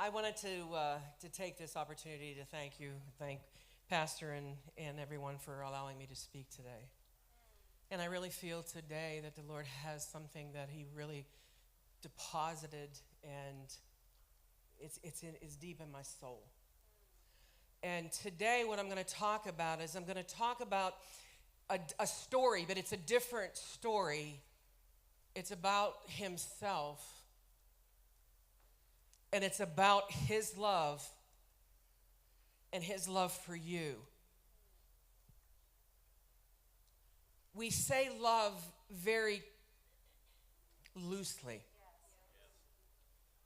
I wanted to take this opportunity to thank Pastor and everyone for allowing me to speak today. And I really feel today that the Lord has something that He really deposited, and it's deep in my soul. And today, what I'm going to talk about is I'm going to talk about a story, but it's a different story. It's about Himself. And it's about His love and His love for you. We say love very loosely.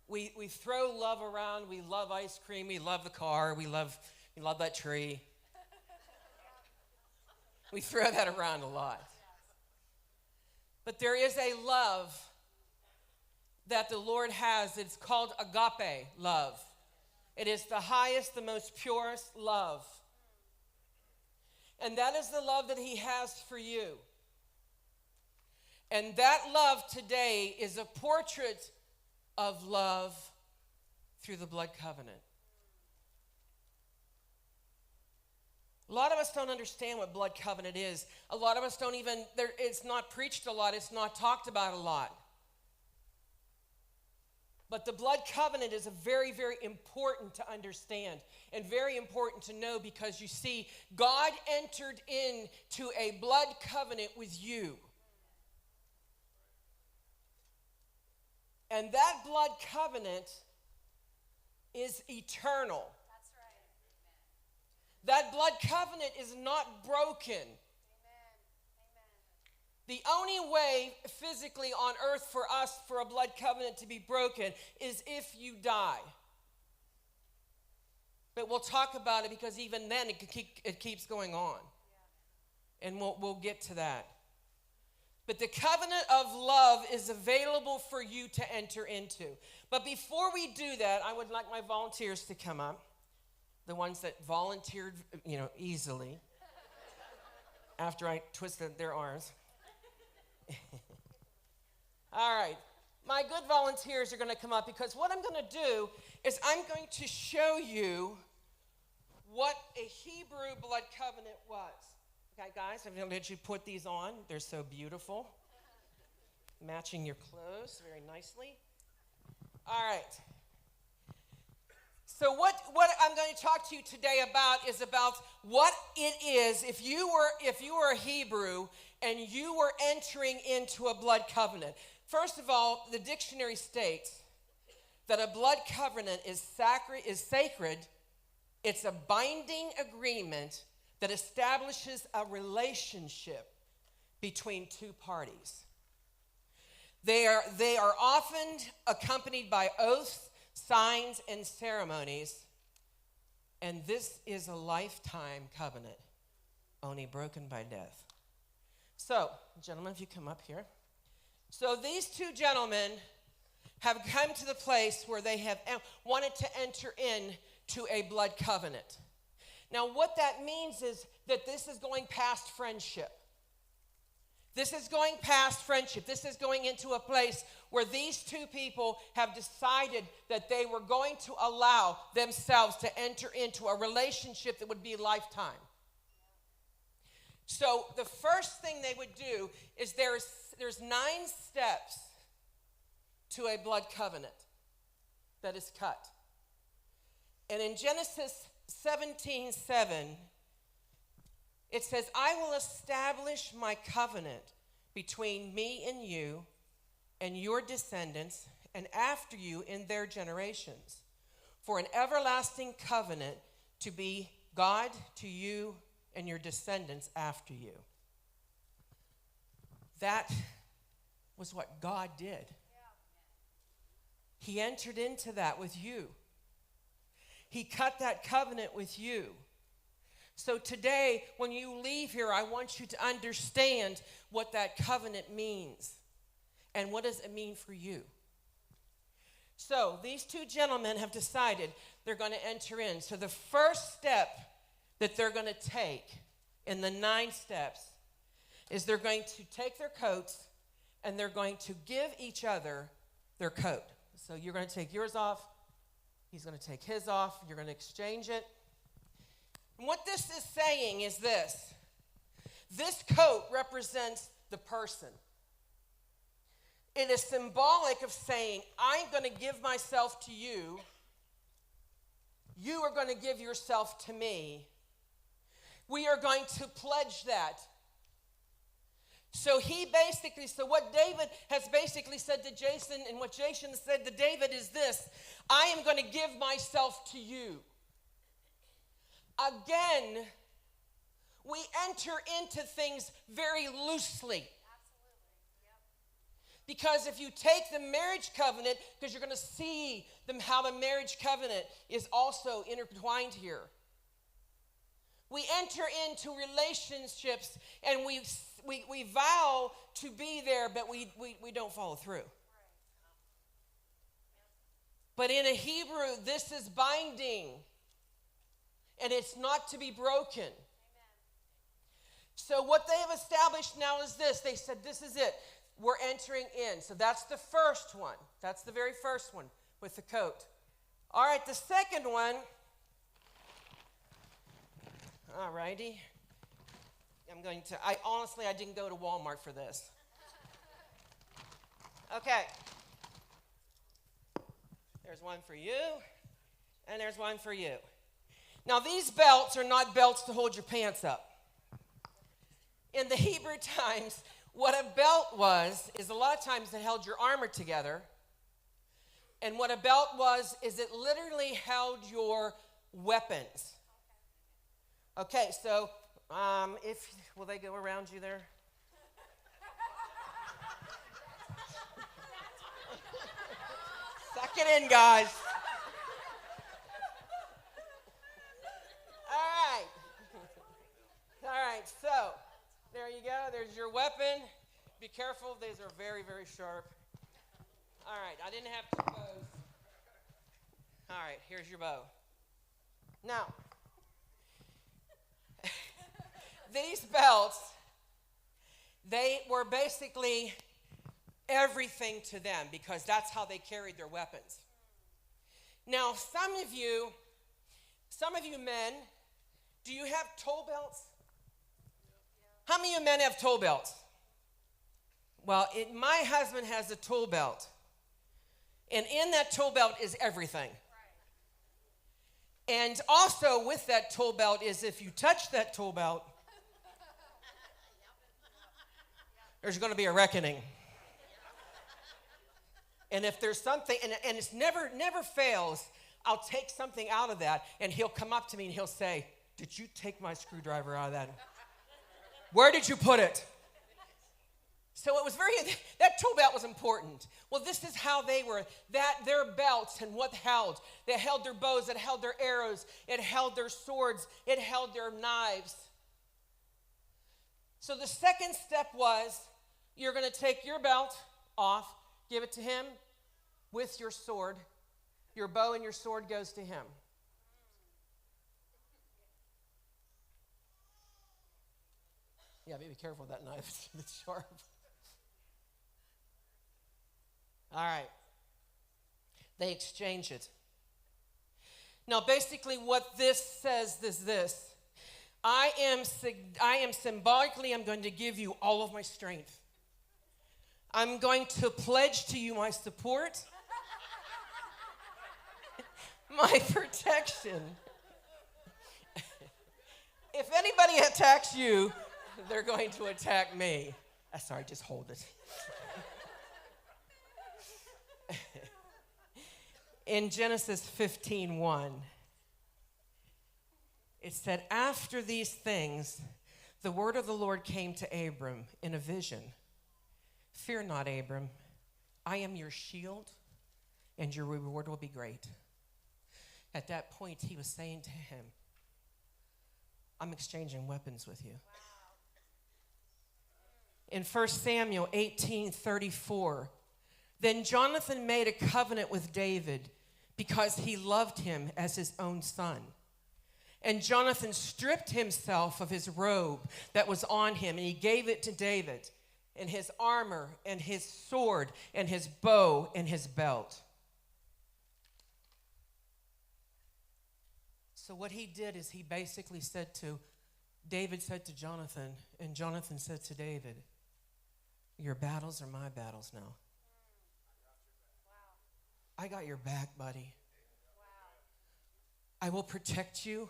We throw love around. We love ice cream. We love the car. We love that tree. We throw that around a lot. But there is a love that the Lord has. It's called agape love. It is the highest, the most purest love. And that is the love that He has for you. And that love today is a portrait of love through the blood covenant. A lot of us don't understand what blood covenant is. A lot of us don't even, it's not preached a lot. It's not talked about a lot. But the blood covenant is a very, very important to understand and very important to know, because you see, God entered into a blood covenant with you. And that blood covenant is eternal. That's right. That blood covenant is not broken. Amen. Amen. The only way physically on earth for us for a blood covenant to be broken is if you die. But we'll talk about it, because even then it keeps going on. Yeah. And we'll get to that. But the covenant of love is available for you to enter into. But before we do that, I would like my volunteers to come up. The ones that volunteered, easily. After I twisted their arms. All right. My good volunteers are going to come up, because what I'm going to do is I'm going to show you what a Hebrew blood covenant was. Okay, guys, I'm going to let you put these on. They're so beautiful. Matching your clothes very nicely. All right. So what I'm going to talk to you today about is about what it is if you were a Hebrew and you were entering into a blood covenant. First of all, the dictionary states that a blood covenant is sacred. It's a binding agreement that establishes a relationship between two parties. They are often accompanied by oaths, signs, and ceremonies. And this is a lifetime covenant, only broken by death. So, gentlemen, if you come up here. So these two gentlemen have come to the place where they have wanted to enter into a blood covenant. Now, what that means is that this is going past friendship. This is going past friendship. This is going into a place where these two people have decided that they were going to allow themselves to enter into a relationship that would be lifetime. So the first thing they would do is there's 9 steps to a blood covenant that is cut. And in Genesis 17:7, it says, I will establish my covenant between me and you and your descendants and after you in their generations, for an everlasting covenant to be God to you and your descendants after you. That was what God did. He entered into that with you. He cut that covenant with you. So today, when you leave here, I want you to understand what that covenant means. And what does it mean for you? So these two gentlemen have decided they're going to enter in. So the first step that they're going to take in the 9 steps is they're going to take their coats and they're going to give each other their coat. So you're going to take yours off He's going to take his off. You're going to exchange it. And what this is saying is this. This coat represents the person. It is symbolic of saying, I'm going to give myself to you. You are going to give yourself to me. We are going to pledge that. So what David has basically said to Jason, and what Jason said to David is this: I am going to give myself to you. Again, we enter into things very loosely. Because if you take the marriage covenant, because you're going to see how the marriage covenant is also intertwined here. We enter into relationships and we vow to be there, but we don't follow through. But in a Hebrew, this is binding. And it's not to be broken. Amen. So what they have established now is this. They said, this is it. We're entering in. So that's the first one. That's the very first one with the coat. All right, the second one. All righty. I didn't go to Walmart for this. Okay. There's one for you, and there's one for you. Now, these belts are not belts to hold your pants up. In the Hebrew times, what a belt is a lot of times it held your armor together. And what a belt is it literally held your weapons. Okay, so will they go around you there? Suck it in, guys. All right, so there you go. There's your weapon. Be careful. These are very, very sharp. All right, I didn't have two bows. All right, here's your bow. Now, these belts, they were basically everything to them because that's how they carried their weapons. Now, some of you men, do you have toll belts? How many of you men have toll belts? Well, my husband has a toll belt. And in that toll belt is everything. Right. And also with that toll belt is if you touch that toll belt, there's going to be a reckoning. And if there's something, and it's never fails, I'll take something out of that, and he'll come up to me and he'll say, did you take my screwdriver out of that? Where did you put it? So it was that tool belt was important. Well, this is how they were, their belts and what held. They held their bows, it held their arrows, it held their swords, it held their knives. So the second step was, you're going to take your belt off, give it to him with your sword. Your bow and your sword goes to him. Yeah, be careful with that knife. It's sharp. All right. They exchange it. Now, basically what this says is this. I am symbolically, I'm going to give you all of my strength. I'm going to pledge to you my support, my protection. If anybody attacks you, they're going to attack me. Sorry, just hold it. In Genesis 15:1, it said, after these things, the word of the Lord came to Abram in a vision. Fear not, Abram. I am your shield, and your reward will be great. At that point, he was saying to him, I'm exchanging weapons with you. Wow. In 1 Samuel 18:34, then Jonathan made a covenant with David because he loved him as his own son. And Jonathan stripped himself of his robe that was on him, and he gave it to David, and his armor, and his sword, and his bow, and his belt. So what he did is he basically David said to Jonathan, and Jonathan said to David, your battles are my battles now. I got your back, buddy. I will protect you.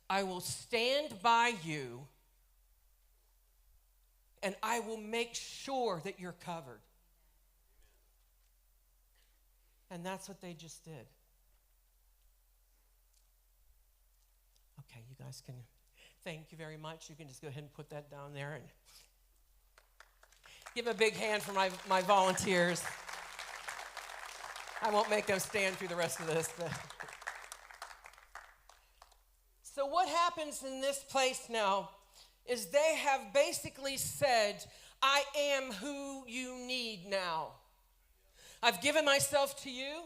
I will stand by you. And I will make sure that you're covered. And that's what they just did. Okay, you guys can, thank you very much. You can just go ahead and put that down there and give a big hand for my volunteers. I won't make them stand through the rest of this. But. So what happens in this place now is they have basically said, I am who you need now. I've given myself to you.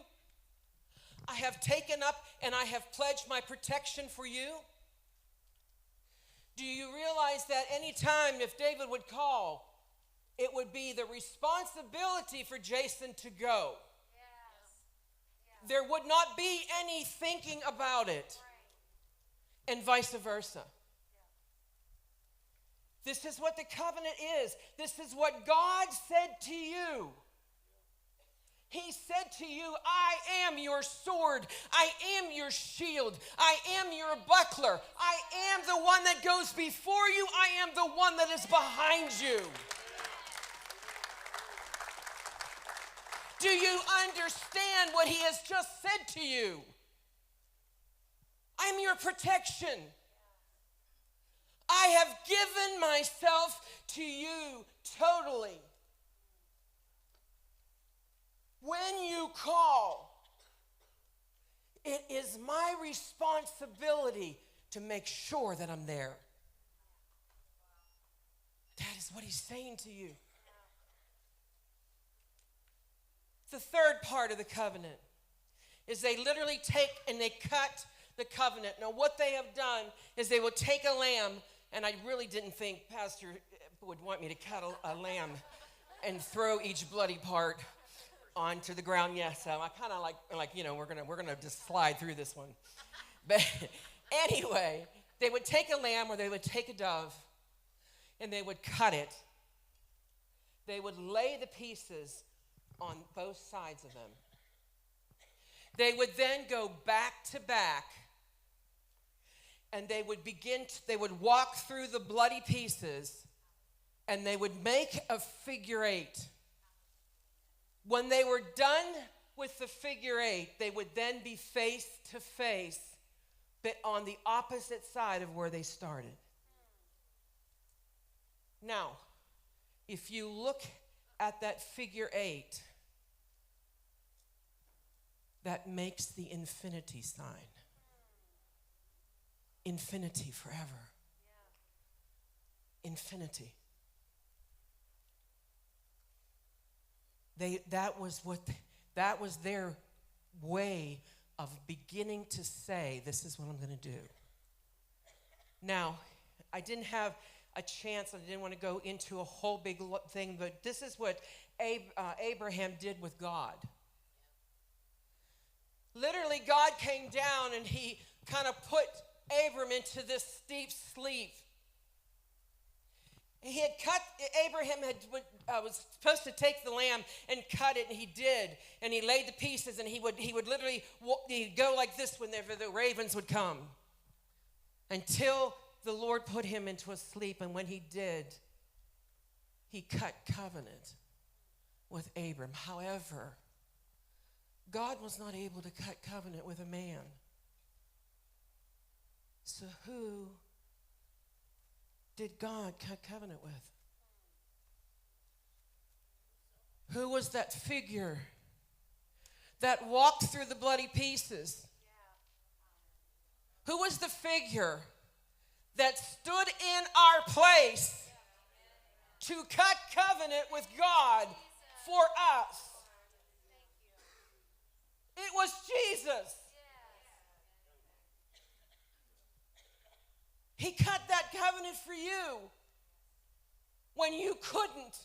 I have taken up and I have pledged my protection for you. Do you realize that any time if David would call, it would be the responsibility for Jason to go? Yes. There would not be any thinking about it. Right. And vice versa. Yeah. This is what the covenant is. This is what God said to you. He said to you, I am your sword. I am your shield. I am your buckler. I am the one that goes before you. I am the one that is behind you. Do you understand what he has just said to you? I'm your protection. I have given myself to you totally. When you call, it is my responsibility to make sure that I'm there. That is what he's saying to you. The third part of the covenant is they literally take and they cut the covenant. Now, what they have done is they will take a lamb, and I really didn't think Pastor would want me to cut a lamb and throw each bloody part onto the ground. Yes, I kind of like we're gonna just slide through this one. But anyway, they would take a lamb or they would take a dove, and they would cut it. They would lay the pieces on both sides of them. They would then go back to back, and they would walk through the bloody pieces, and they would make a figure eight. When they were done with the figure eight, they would then be face to face, but on the opposite side of where they started. Now, if you look at that figure eight, that makes the infinity sign. Infinity forever. Yeah. Infinity. That was their way of beginning to say, this is what I'm going to do. Now, I didn't have a chance, I didn't want to go into a whole big thing, but this is what Abraham did with God. Literally, God came down and he kind of put Abram into this deep sleep. Abraham was supposed to take the lamb and cut it, and he did. And he laid the pieces, and he would literally he'd go like this whenever the ravens would come, until the Lord put him into a sleep. And when he did, he cut covenant with Abram. However, God was not able to cut covenant with a man. So who did God cut covenant with? Who was that figure that walked through the bloody pieces? Who was the figure that stood in our place to cut covenant with God for us? It was Jesus. He cut that covenant for you when you couldn't.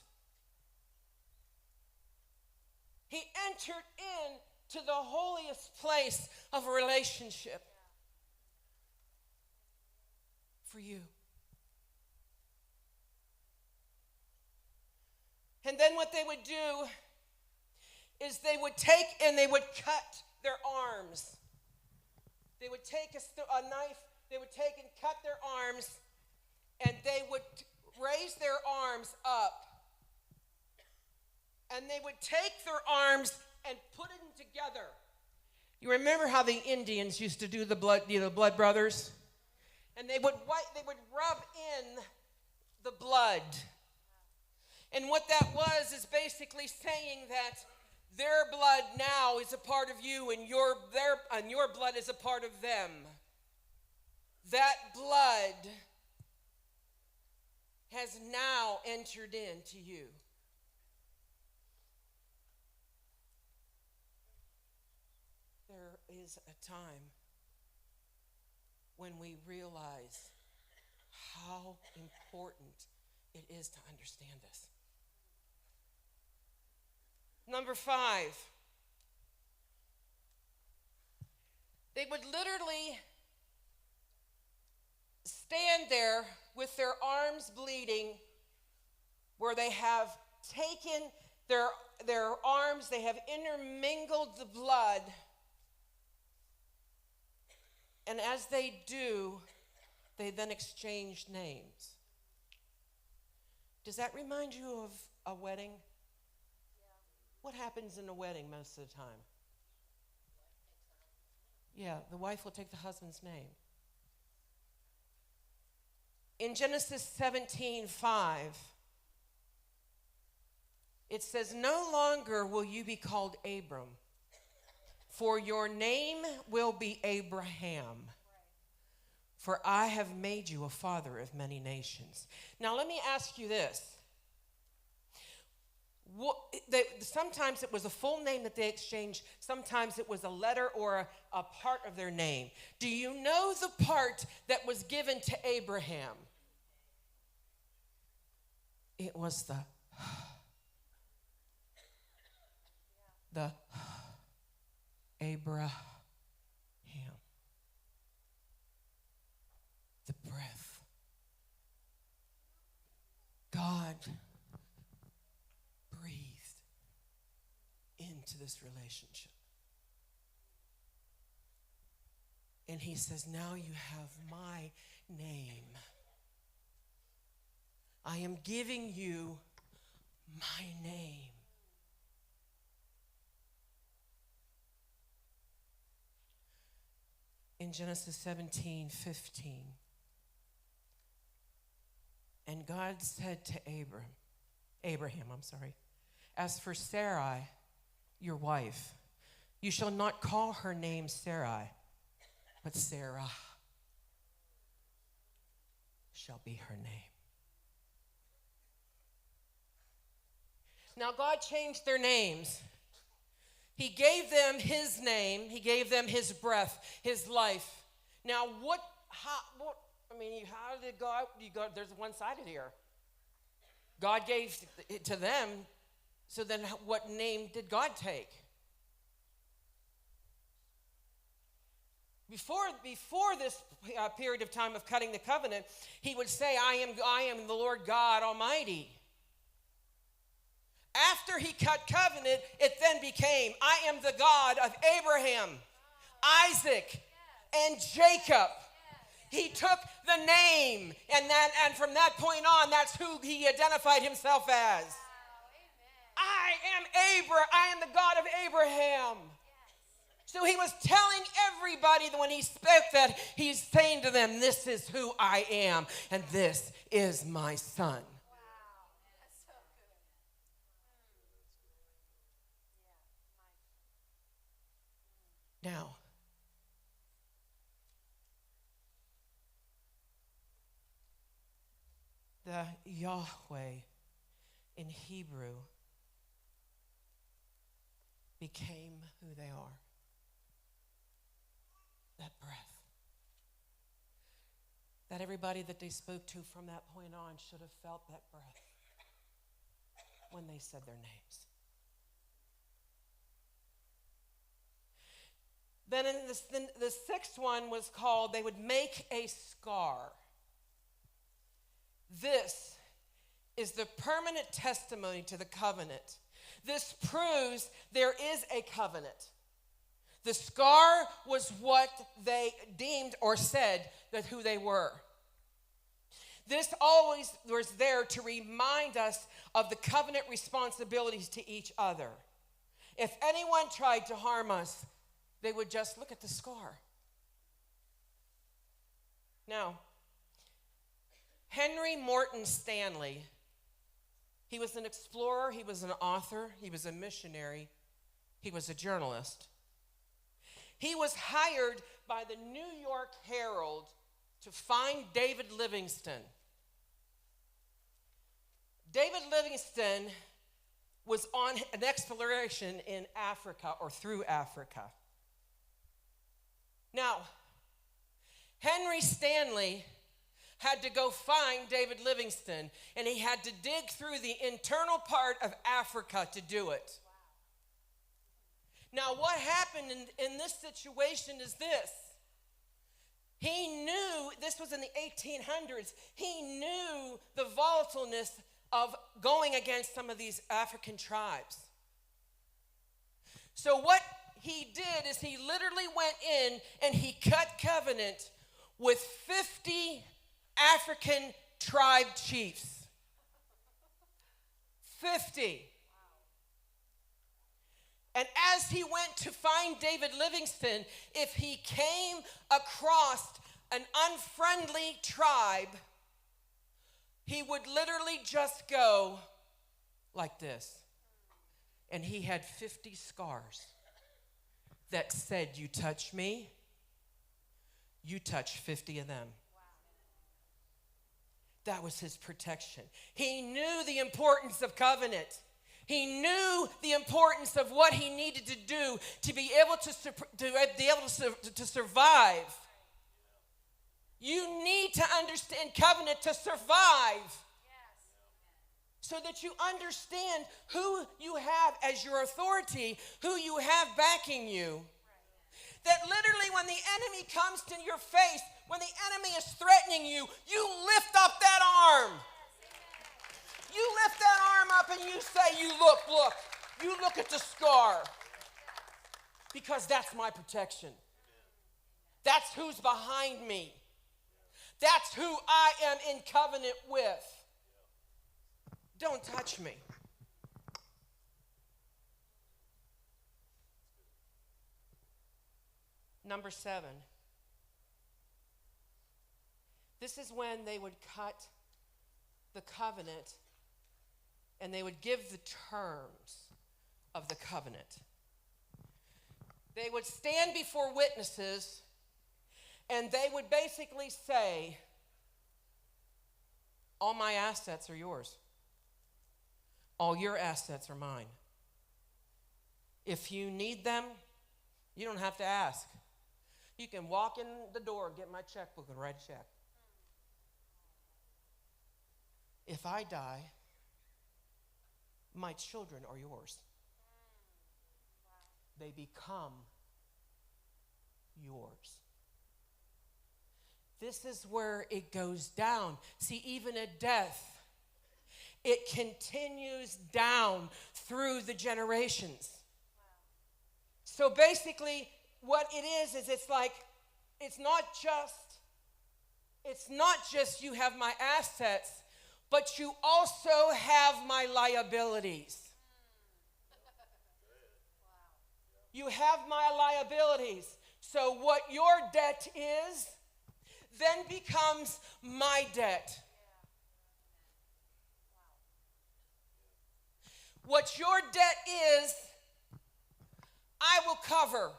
He entered into the holiest place of a relationship. for you. And then what they would do is they would take and they would cut their arms. They would take a knife, they would take and cut their arms, and they would raise their arms up. And they would take their arms and put them together. You remember how the Indians used to do the blood brothers? And they would rub in the blood. And what that was is basically saying that their blood now is a part of you, and your blood is a part of them. That blood has now entered into you. There is a time when we realize how important it is to understand this. Number 5, they would literally stand there with their arms bleeding, where they have taken their arms, they have intermingled the blood, and as they do, they then exchange names. Does that remind you of a wedding? What happens in a wedding most of the time? Yeah, the wife will take the husband's name. In Genesis 17:5, it says, "No longer will you be called Abram, for your name will be Abraham. For I have made you a father of many nations." Now let me ask you this. Sometimes it was a full name that they exchanged. Sometimes it was a letter or a part of their name. Do you know the part that was given to Abraham? It was the Abraham. The breath. God breathed into this relationship. And he says, now you have my name. I am giving you my name. In Genesis 17:15, and God said to Abraham, as for Sarai, your wife, you shall not call her name Sarai, but Sarah shall be her name. Now God changed their names. He gave them his name. He gave them his breath, his life. Now how did God, there's one-sided here. God gave it to them, so then what name did God take? Before this period of time of cutting the covenant, he would say, I am the Lord God Almighty. After he cut covenant, it then became, I am the God of Abraham, Isaac, and Jacob. He took the name, and from that point on, that's who he identified himself as. I am the God of Abraham. So he was telling everybody that when he spoke that, he's saying to them, this is who I am, and this is my son. Now, the Yahweh in Hebrew became who they are. That breath. That everybody that they spoke to from that point on should have felt that breath when they said their names. Then the sixth one was called, they would make a scar. This is the permanent testimony to the covenant. This proves there is a covenant. The scar was what they deemed or said that who they were. This always was there to remind us of the covenant responsibilities to each other. If anyone tried to harm us, they would just look at the scar. Now, Henry Morton Stanley, he was an explorer, he was an author, he was a missionary, he was a journalist. He was hired by the New York Herald to find David Livingstone. David Livingstone was on an exploration in Africa or through Africa. Now, Henry Stanley had to go find David Livingstone, and he had to dig through the internal part of Africa to do it. Now, what happened in this situation is this. He knew, this was in the 1800s, he knew the volatileness of going against some of these African tribes. So what he did is he literally went in and he cut covenant with 50 African tribe chiefs. 50. And as he went to find David Livingstone, if he came across an unfriendly tribe, he would literally just go like this. And he had 50 scars that said, you touch me, you touch 50 of them. That was his protection. He knew the importance of covenant. He knew the importance of what he needed to do to be able to survive. You need to understand covenant to survive. So that you understand who you have as your authority, who you have backing you. That literally when the enemy comes to your face, when the enemy is threatening you, you lift up that arm. You lift that arm up and you say, you look. You look at the scar. Because that's my protection. That's who's behind me. That's who I am in covenant with. Don't touch me. Number 7. This is when they would cut the covenant and they would give the terms of the covenant. They would stand before witnesses and they would basically say, all my assets are yours. All your assets are mine. If you need them, you don't have to ask. You can walk in the door, get my checkbook, and write a check. If I die, my children are yours. They become yours. This is where it goes down. See, even at death, it continues down through the generations. So basically, what it is it's like, it's not just you have my assets, but you also have my liabilities. You have my liabilities. So what your debt is, then becomes my debt. What your debt is, I will cover.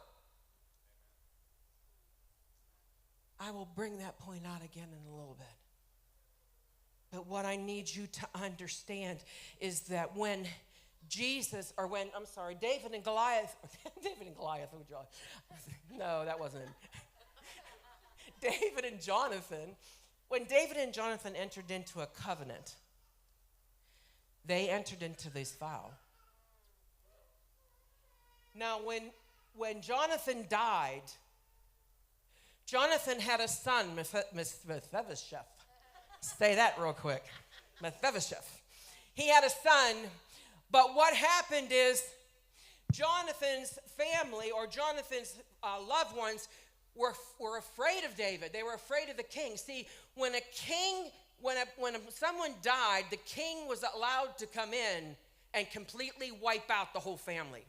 I will bring that point out again in a little bit. But what I need you to understand is that when David and Goliath, no, that wasn't him. David and Jonathan, when David and Jonathan entered into a covenant, they entered into this vow. Now, when Jonathan died, Jonathan had a son, Mephibosheth. Say that real quick. Mephibosheth. He had a son, but what happened is Jonathan's family or Jonathan's loved ones were afraid of David. They were afraid of the king. See, when someone died, the king was allowed to come in and completely wipe out the whole family.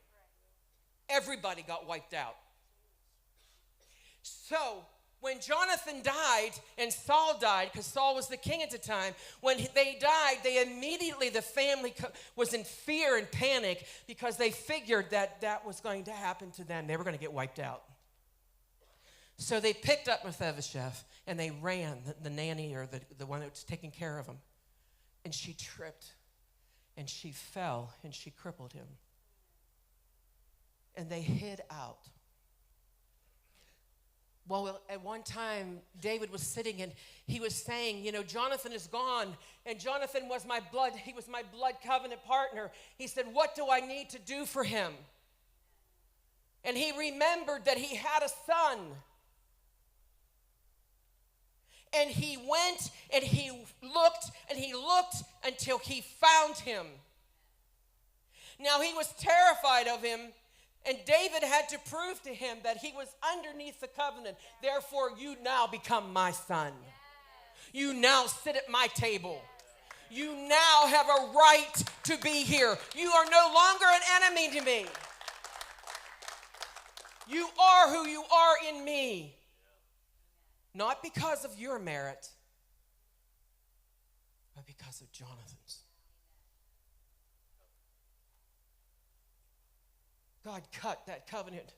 Everybody got wiped out. So when Jonathan died and Saul died, because Saul was the king at the time, when they died, the family was in fear and panic because they figured that was going to happen to them. They were going to get wiped out. So they picked up Mephibosheth and they ran, the nanny or the one that was taking care of him. And she tripped and she fell and she crippled him. And they hid out. Well, at one time, David was sitting and he was saying, Jonathan is gone. And Jonathan was he was my blood covenant partner. He said, what do I need to do for him? And he remembered that he had a son. And he went and he looked until he found him. Now he was terrified of him. And David had to prove to him that he was underneath the covenant. Therefore, you now become my son. You now sit at my table. You now have a right to be here. You are no longer an enemy to me. You are who you are in me. Not because of your merit, but because of Jonathan's. God cut that covenant.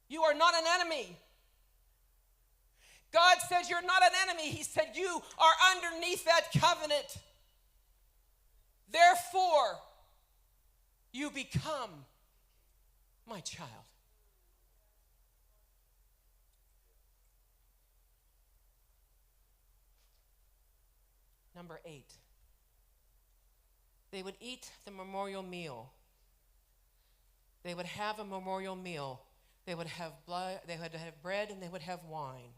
You are not an enemy. God says you're not an enemy. He said you are underneath that covenant. Therefore, you become my child. Number 8. They would eat the memorial meal. They would have a memorial meal. They would have blood, they would have bread, and they would have wine.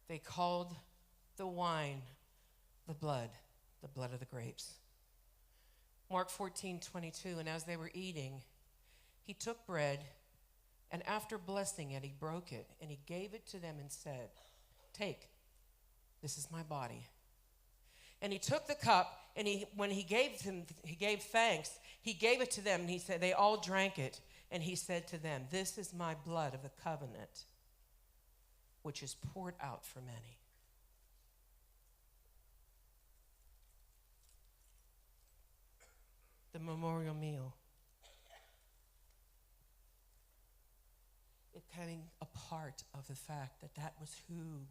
They called the wine the blood of the grapes. Mark 14:22, and as they were eating, he took bread, and after blessing it, he broke it, and he gave it to them and said, take, this is my body. And he took the cup, and when he gave thanks, he gave it to them, and he said, they all drank it. And he said to them, this is my blood of the covenant, which is poured out for many. The memorial meal. It becoming a part of the fact that was who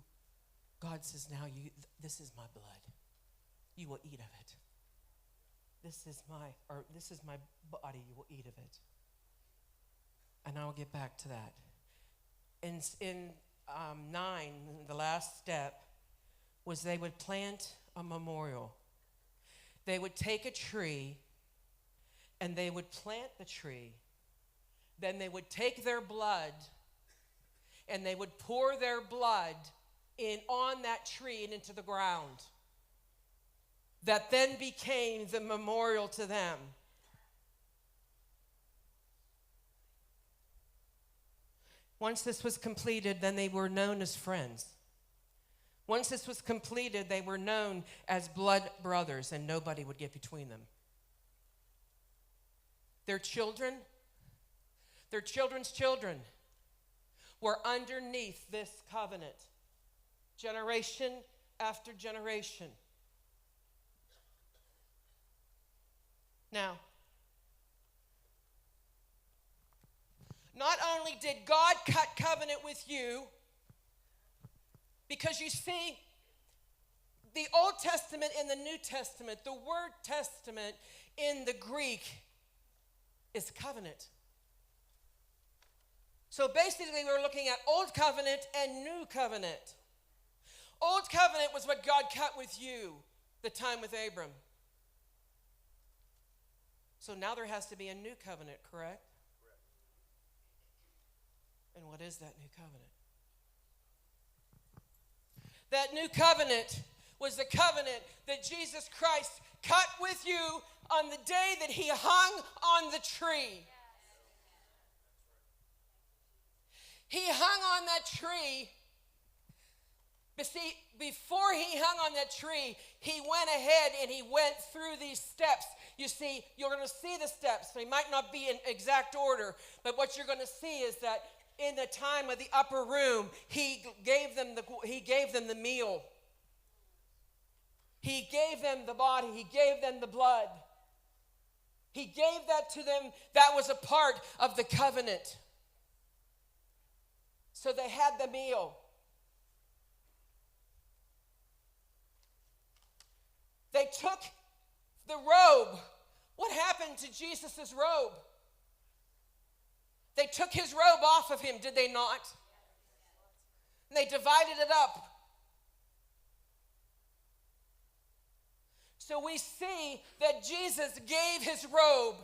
God says, now this is my blood. You will eat of it. This is my body, you will eat of it. And I will get back to that. In 9, the last step was they would plant a memorial. They would take a tree and they would plant the tree. Then they would take their blood and they would pour their blood on that tree and into the ground. That then became the memorial to them. Once this was completed, then they were known as friends. Once this was completed, they were known as blood brothers, and nobody would get between them. Their children, their children's children were underneath this covenant, generation after generation. Now, not only did God cut covenant with you, because you see, the Old Testament and the New Testament, the word testament in the Greek is covenant. So basically we're looking at Old Covenant and New Covenant. Old Covenant was what God cut with you, the time with Abram. So now there has to be a new covenant, correct? And what is that new covenant? That new covenant was the covenant that Jesus Christ cut with you on the day that he hung on the tree. He hung on that tree. But see, before he hung on that tree, he went ahead and he went through these steps. You see, you're going to see the steps. They might not be in exact order, but what you're going to see is that in the time of the upper room, he gave them the meal. He gave them the body. He gave them the blood. He gave that to them. That was a part of the covenant. So they had the meal. They took the robe. What happened to Jesus' robe? They took his robe off of him, did they not? And they divided it up. So we see that Jesus gave his robe.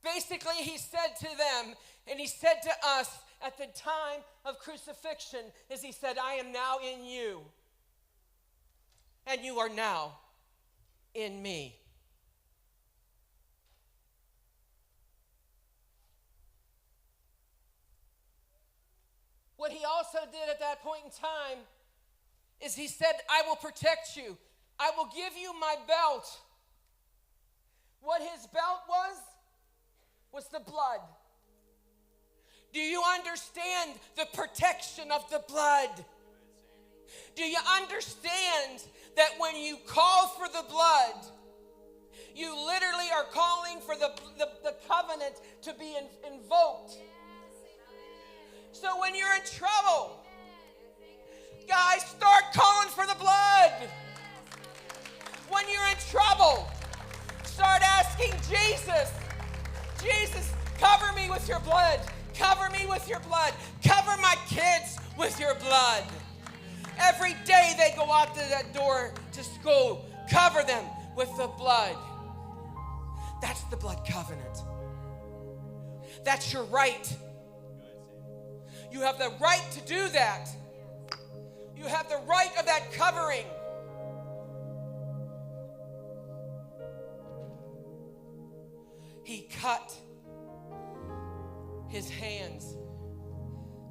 Basically, he said to them, and he said to us at the time of crucifixion, is he said, I am now in you, and you are now in me. What he also did at that point in time is he said, I will protect you. I will give you my belt. What his belt was the blood. Do you understand the protection of the blood? Do you understand that when you call for the blood, you literally are calling for the covenant to be invoked? So when you're in trouble, guys, start calling for the blood. When you're in trouble, start asking Jesus, Jesus, cover me with your blood. Cover me with your blood. Cover my kids with your blood. Every day they go out to that door to school, cover them with the blood. That's the blood covenant. That's your right. You have the right to do that. You have the right of that covering. He cut his hands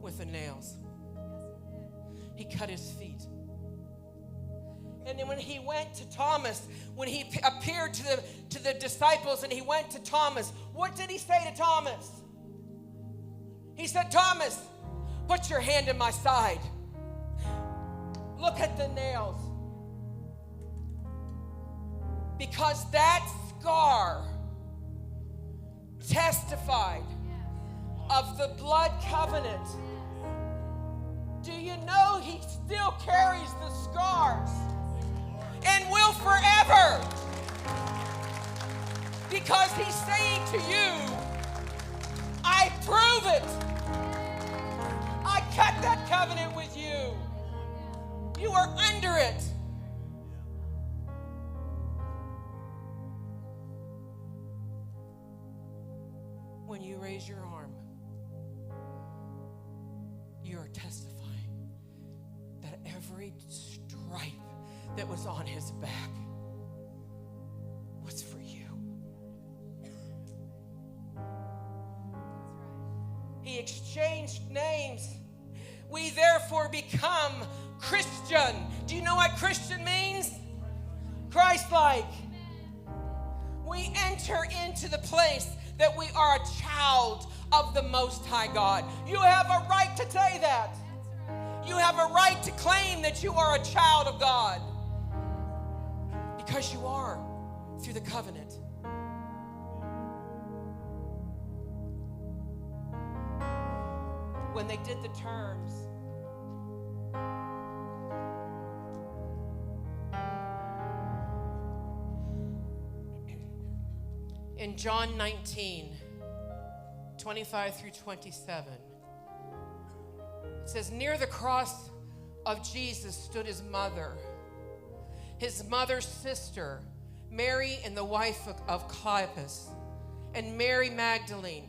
with the nails. He cut his feet. And then when he went to Thomas, when he appeared to the disciples and he went to Thomas, what did he say to Thomas? He said, Thomas, put your hand in my side. Look at the nails. Because that scar testified of the blood covenant. Do you know he still carries the scars and will forever? Because he's saying to you, I prove it. I cut that covenant with you. You are under it. When you raise your arm, you are testifying that every stripe that was on his back was for you. He exchanged names. We therefore become Christian. Do you know what Christian means? Christ-like. We enter into the place that we are a child of the Most High God. You have a right to say that. You have a right to claim that you are a child of God. Because you are through the covenant. When they did the terms, in John 19, 25 through 27, it says, near the cross of Jesus stood his mother's sister, Mary, and the wife of Cleopas, and Mary Magdalene.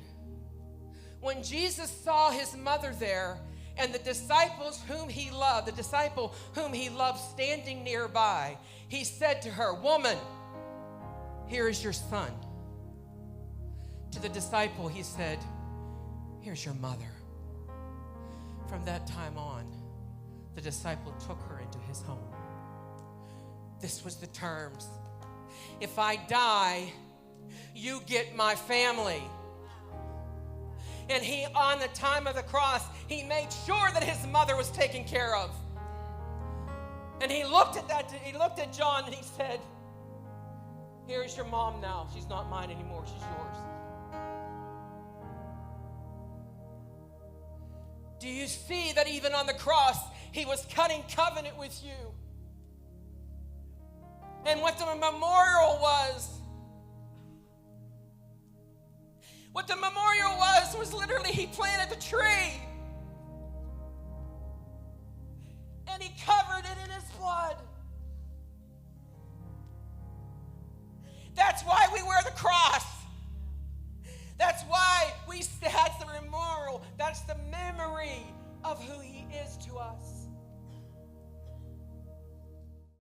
When Jesus saw his mother there And the disciples whom he loved, the disciple whom he loved standing nearby, he said to her, "Woman, here is your son." To the disciple he said, "Here's your mother." From that time on, the disciple took her into his home. This was the terms. If I die, you get my family. And he, on the time of the cross, he made sure that his mother was taken care of. And he looked at John and he said, "Here's your mom now. She's not mine anymore. She's yours." Do you see that even on the cross, he was cutting covenant with you? And what the memorial was, was literally he planted the tree. And he covered it in his blood. That's why we wear the cross. That's why that's the memorial. That's the memory of who he is to us.